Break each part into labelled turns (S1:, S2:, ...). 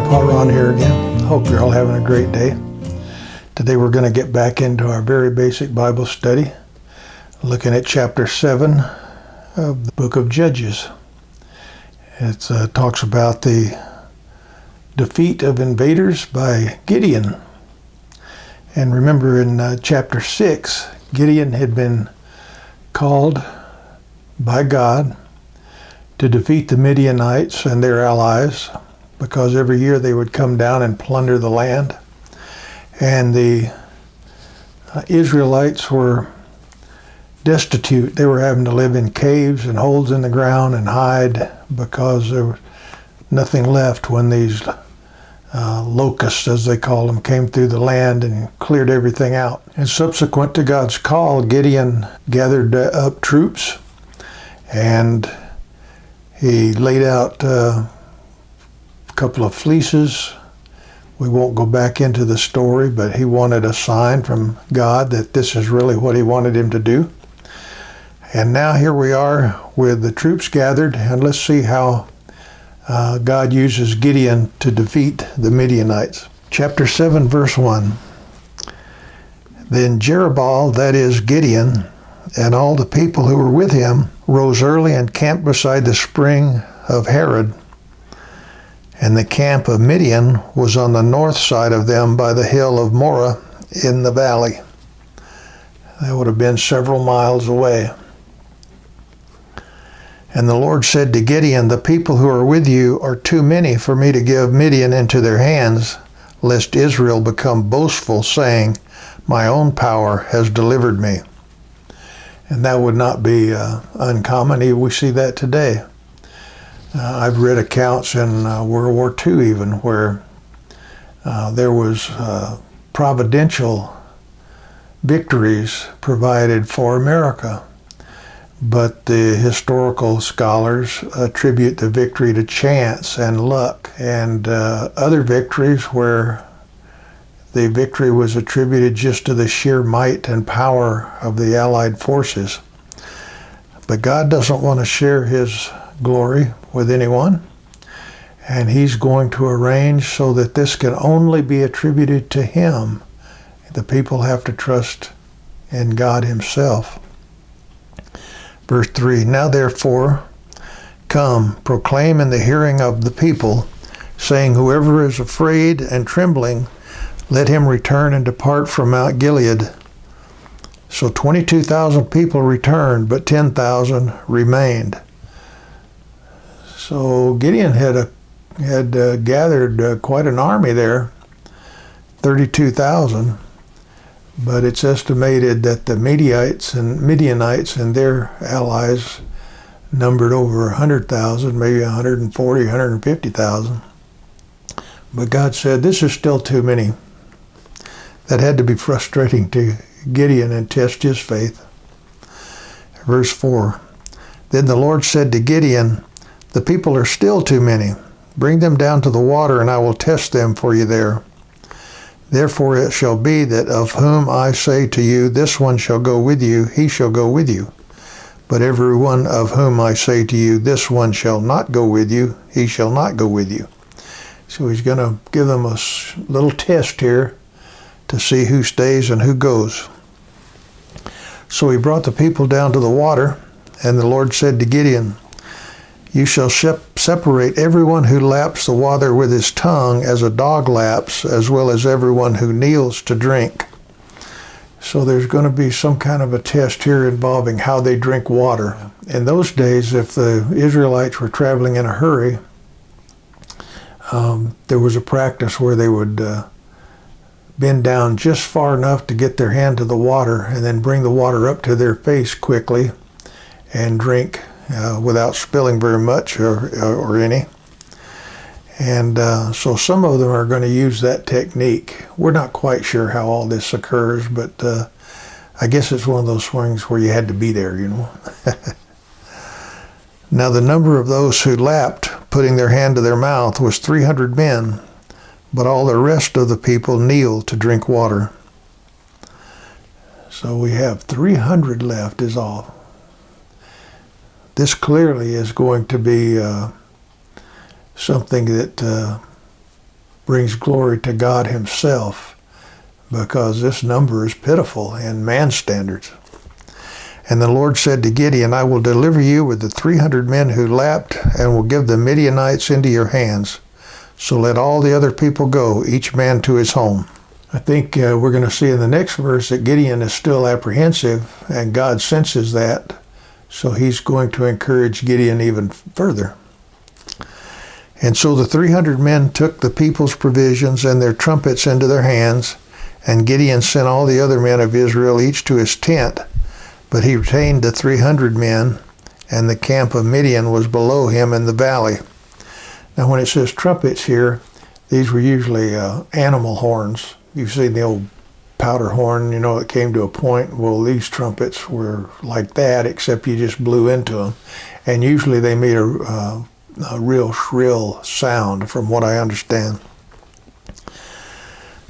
S1: Grandpa Ron here again. Hope you're all having a great day. Today we're going to get back into our very basic Bible study, looking at chapter 7 of the book of Judges. It talks about the defeat of invaders by Gideon. And remember in chapter 6, Gideon had been called by God to defeat the Midianites and their allies, because every year they would come down and plunder the land. And the Israelites were destitute. They were having to live in caves and holes in the ground and hide, because there was nothing left when these locusts, as they call them, came through the land and cleared everything out. And subsequent to God's call, Gideon gathered up troops, and he laid out a couple of fleeces. We won't go back into the story, but he wanted a sign from God that this is really what he wanted him to do. And now here we are with the troops gathered, and let's see how God uses Gideon to defeat the Midianites. Chapter 7, verse 1. Then Jerubbaal, that is Gideon, and all the people who were with him rose early and camped beside the spring of Harod. And the camp of Midian was on the north side of them by the hill of Moreh in the valley. That would have been several miles away. And the Lord said to Gideon, the people who are with you are too many for me to give Midian into their hands, lest Israel become boastful, saying, my own power has delivered me. And that would not be uncommon. We see that today. I've read accounts in World War II even where there was providential victories provided for America. But the historical scholars attribute the victory to chance and luck, and other victories where the victory was attributed just to the sheer might and power of the Allied forces. But God doesn't want to share his glory with anyone, and he's going to arrange so that this can only be attributed to him. The people have to trust in God himself. Verse 3, now therefore, come, proclaim in the hearing of the people, saying, whoever is afraid and trembling, let him return and depart from Mount Gilead. So 22,000 people returned, but 10,000 remained. So Gideon had gathered quite an army there, 32,000. But it's estimated that the Midianites and their allies numbered over 100,000, maybe 140, 150,000. But God said, this is still too many. That had to be frustrating to Gideon and test his faith. Verse 4, then the Lord said to Gideon, the people are still too many. Bring them down to the water, and I will test them for you there. Therefore it shall be that of whom I say to you, this one shall go with you, he shall go with you. But every one of whom I say to you, this one shall not go with you, he shall not go with you. So he's going to give them a little test here to see who stays and who goes. So he brought the people down to the water, and the Lord said to Gideon, you shall separate everyone who laps the water with his tongue as a dog laps, as well as everyone who kneels to drink. So there's going to be some kind of a test here involving how they drink water. In those days, if the Israelites were traveling in a hurry, there was a practice where they would bend down just far enough to get their hand to the water and then bring the water up to their face quickly and drink without spilling very much or any. And so some of them are going to use that technique. We're not quite sure how all this occurs, but I guess it's one of those swings where you had to be there, you know. Now the number of those who lapped, putting their hand to their mouth, was 300 men, but all the rest of the people kneeled to drink water. So we have 300 left is all. This clearly is going to be something that brings glory to God himself, because this number is pitiful in man's standards. And the Lord said to Gideon, I will deliver you with the 300 men who lapped, and will give the Midianites into your hands. So let all the other people go, each man to his home. I think we're going to see in the next verse that Gideon is still apprehensive, and God senses that. So he's going to encourage Gideon even further. And so the 300 men took the people's provisions and their trumpets into their hands, and Gideon sent all the other men of Israel each to his tent. But he retained the 300 men, and the camp of Midian was below him in the valley. Now when it says trumpets here, these were usually animal horns. You've seen the old powder horn, it came to a point. Well, these trumpets were like that, except you just blew into them. And usually they made a real shrill sound, from what I understand.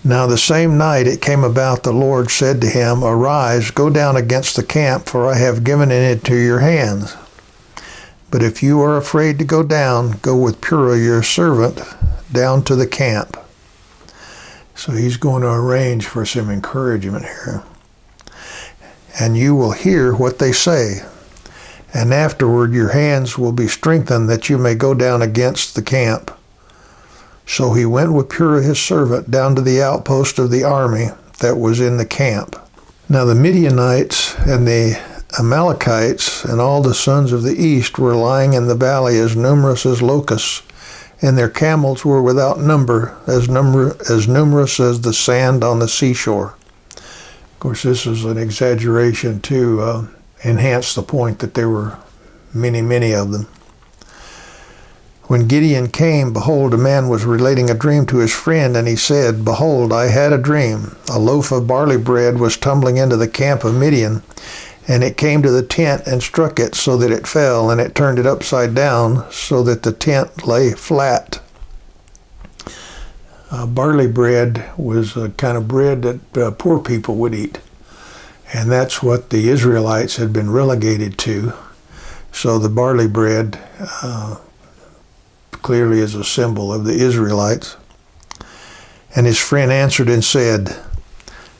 S1: Now the same night it came about, the Lord said to him, Arise, go down against the camp, for I have given it into your hands. But if you are afraid to go down, go with Purah your servant down to the camp. So he's going to arrange for some encouragement here. And you will hear what they say. And afterward your hands will be strengthened, that you may go down against the camp. So he went with Purah his servant down to the outpost of the army that was in the camp. Now the Midianites and the Amalekites and all the sons of the east were lying in the valley, as numerous as locusts, and their camels were without number, as numerous as the sand on the seashore. Of course, this is an exaggeration to enhance the point that there were many, many of them. When Gideon came, behold, a man was relating a dream to his friend, and he said, Behold, I had a dream. A loaf of barley bread was tumbling into the camp of Midian, and it came to the tent and struck it so that it fell, and it turned it upside down so that the tent lay flat. Barley bread was a kind of bread that poor people would eat, and that's what the Israelites had been relegated to. So the barley bread clearly is a symbol of the Israelites. And his friend answered and said,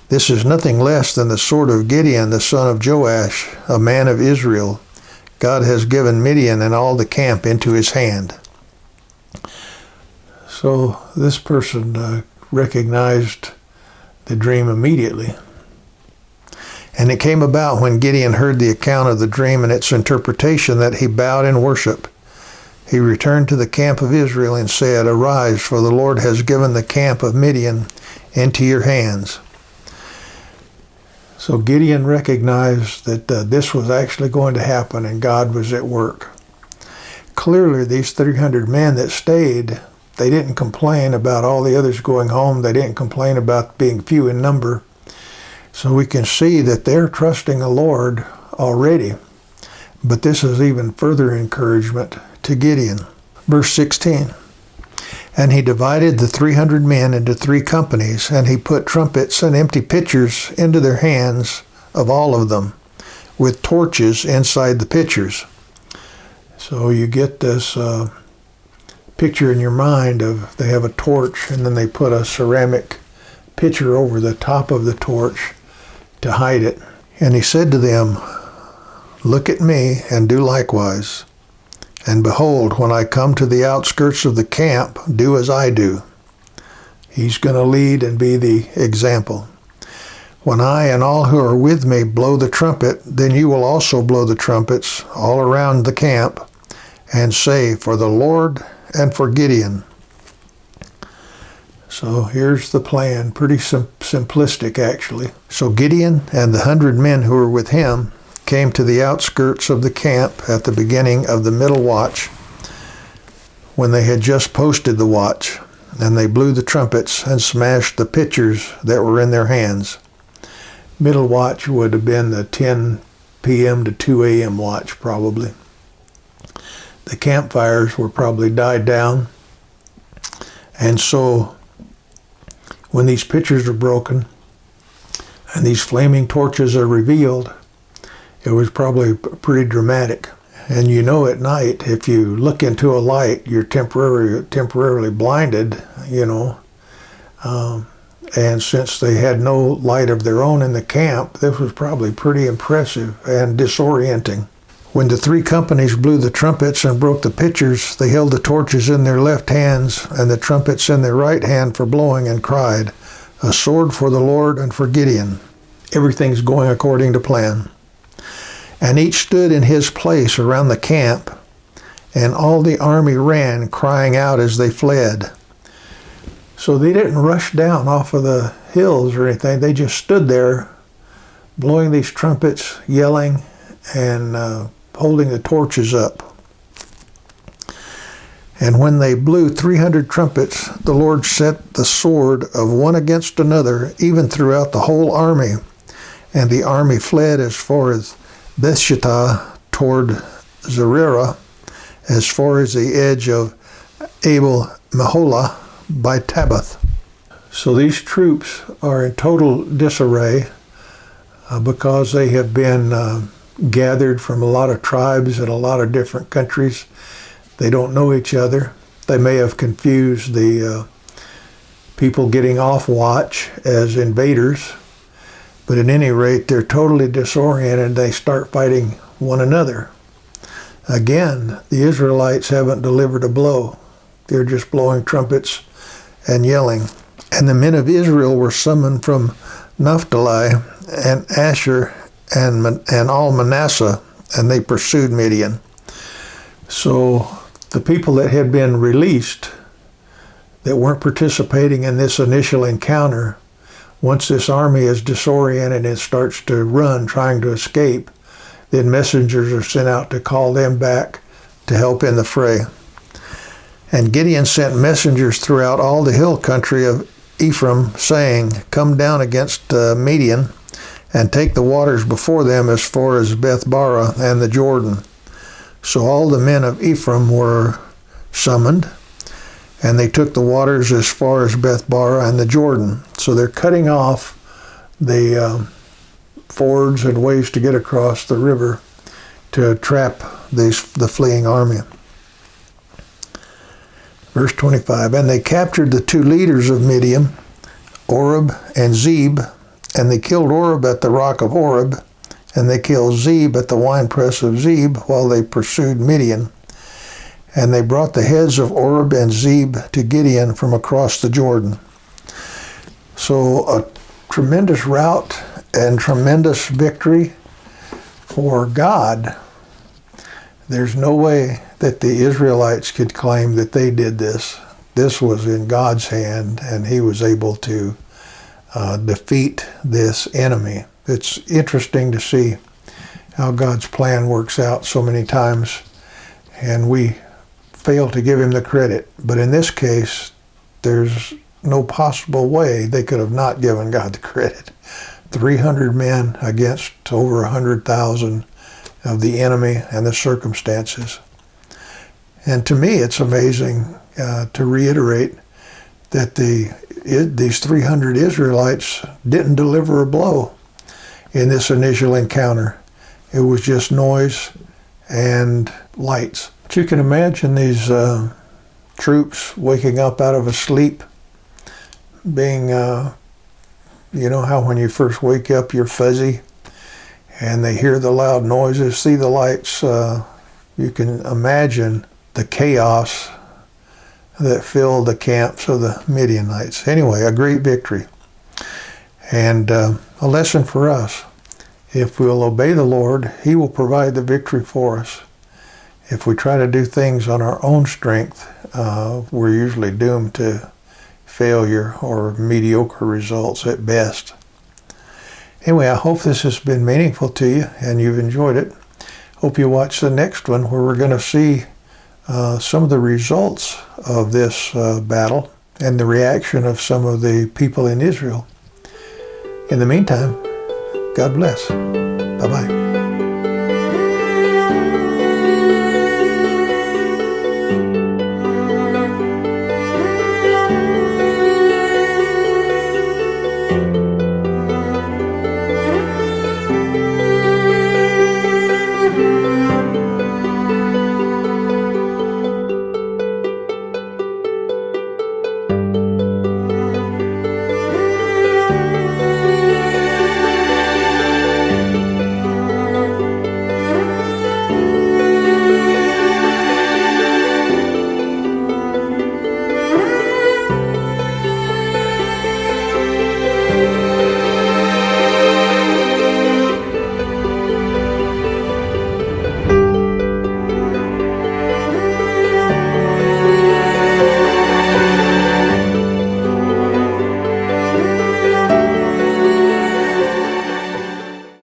S1: This is nothing less than the sword of Gideon, the son of Joash, a man of Israel. God has given Midian and all the camp into his hand. So this person recognized the dream immediately. And it came about when Gideon heard the account of the dream and its interpretation that he bowed in worship. He returned to the camp of Israel and said, Arise, for the Lord has given the camp of Midian into your hands. So Gideon recognized that this was actually going to happen, and God was at work. Clearly, these 300 men that stayed, they didn't complain about all the others going home. They didn't complain about being few in number. So we can see that they're trusting the Lord already. But this is even further encouragement to Gideon. Verse 16, And he divided the 300 men into 3 companies, and he put trumpets and empty pitchers into their hands of all of them, with torches inside the pitchers. So you get this picture in your mind of they have a torch, and then they put a ceramic pitcher over the top of the torch to hide it. And he said to them, Look at me and do likewise. And behold, when I come to the outskirts of the camp, do as I do. He's going to lead and be the example. When I and all who are with me blow the trumpet, then you will also blow the trumpets all around the camp, and say, For the Lord and for Gideon. So here's the plan, pretty simplistic actually. So Gideon and the 100 men who were with him came to the outskirts of the camp at the beginning of the middle watch, when they had just posted the watch, and they blew the trumpets and smashed the pitchers that were in their hands. Middle watch would have been the 10 p.m. to 2 a.m. watch probably. The campfires were probably died down, and so when these pitchers are broken and these flaming torches are revealed, it was probably pretty dramatic. And at night, if you look into a light, you're temporarily blinded. you know. And since they had no light of their own in the camp, this was probably pretty impressive and disorienting. When the 3 companies blew the trumpets and broke the pitchers, they held the torches in their left hands and the trumpets in their right hand for blowing, and cried, "A sword for the Lord and for Gideon." Everything's going according to plan. And each stood in his place around the camp, and all the army ran, crying out as they fled. So they didn't rush down off of the hills or anything. They just stood there blowing these trumpets, yelling, and holding the torches up. And when they blew 300 trumpets, the Lord set the sword of one against another, even throughout the whole army. And the army fled as far as Bethshittah toward Zererah, as far as the edge of Abel Meholah by Tabbath. So these troops are in total disarray because they have been gathered from a lot of tribes and a lot of different countries. They don't know each other. They may have confused the people getting off watch as invaders, but at any rate, they're totally disoriented. They start fighting one another. Again, the Israelites haven't delivered a blow. They're just blowing trumpets and yelling. And the men of Israel were summoned from Naphtali and Asher and all Manasseh, and they pursued Midian. So the people that had been released, that weren't participating in this initial encounter, once this army is disoriented and starts to run, trying to escape, then messengers are sent out to call them back to help in the fray. And Gideon sent messengers throughout all the hill country of Ephraim, saying, "Come down against Midian, and take the waters before them as far as Beth-barah and the Jordan." So all the men of Ephraim were summoned, and they took the waters as far as Beth-barah and the Jordan. So they're cutting off the fords and ways to get across the river to trap the fleeing army. Verse 25, "And they captured the 2 leaders of Midian, Oreb and Zeb, and they killed Oreb at the rock of Oreb, and they killed Zeb at the winepress of Zeb while they pursued Midian. And they brought the heads of Oreb and Zeb to Gideon from across the Jordan." So a tremendous rout and tremendous victory for God. There's no way that the Israelites could claim that they did this. This was in God's hand, and he was able to defeat this enemy. It's interesting to see how God's plan works out so many times, and we fail to give him the credit. But in this case, there's no possible way they could have not given God the credit. 300 men against over 100,000 of the enemy and the circumstances. And to me, it's amazing to reiterate that these 300 Israelites didn't deliver a blow in this initial encounter. It was just noise and lights. But you can imagine these troops waking up out of a sleep, being, you know how when you first wake up you're fuzzy, and they hear the loud noises, see the lights. You can imagine the chaos that filled the camps of the Midianites. Anyway, a great victory. And a lesson for us. If we'll obey the Lord, he will provide the victory for us. If we try to do things on our own strength, we're usually doomed to failure or mediocre results at best. Anyway, I hope this has been meaningful to you and you've enjoyed it. Hope you watch the next one, where we're going to see some of the results of this battle and the reaction of some of the people in Israel. In the meantime, God bless. Bye-bye.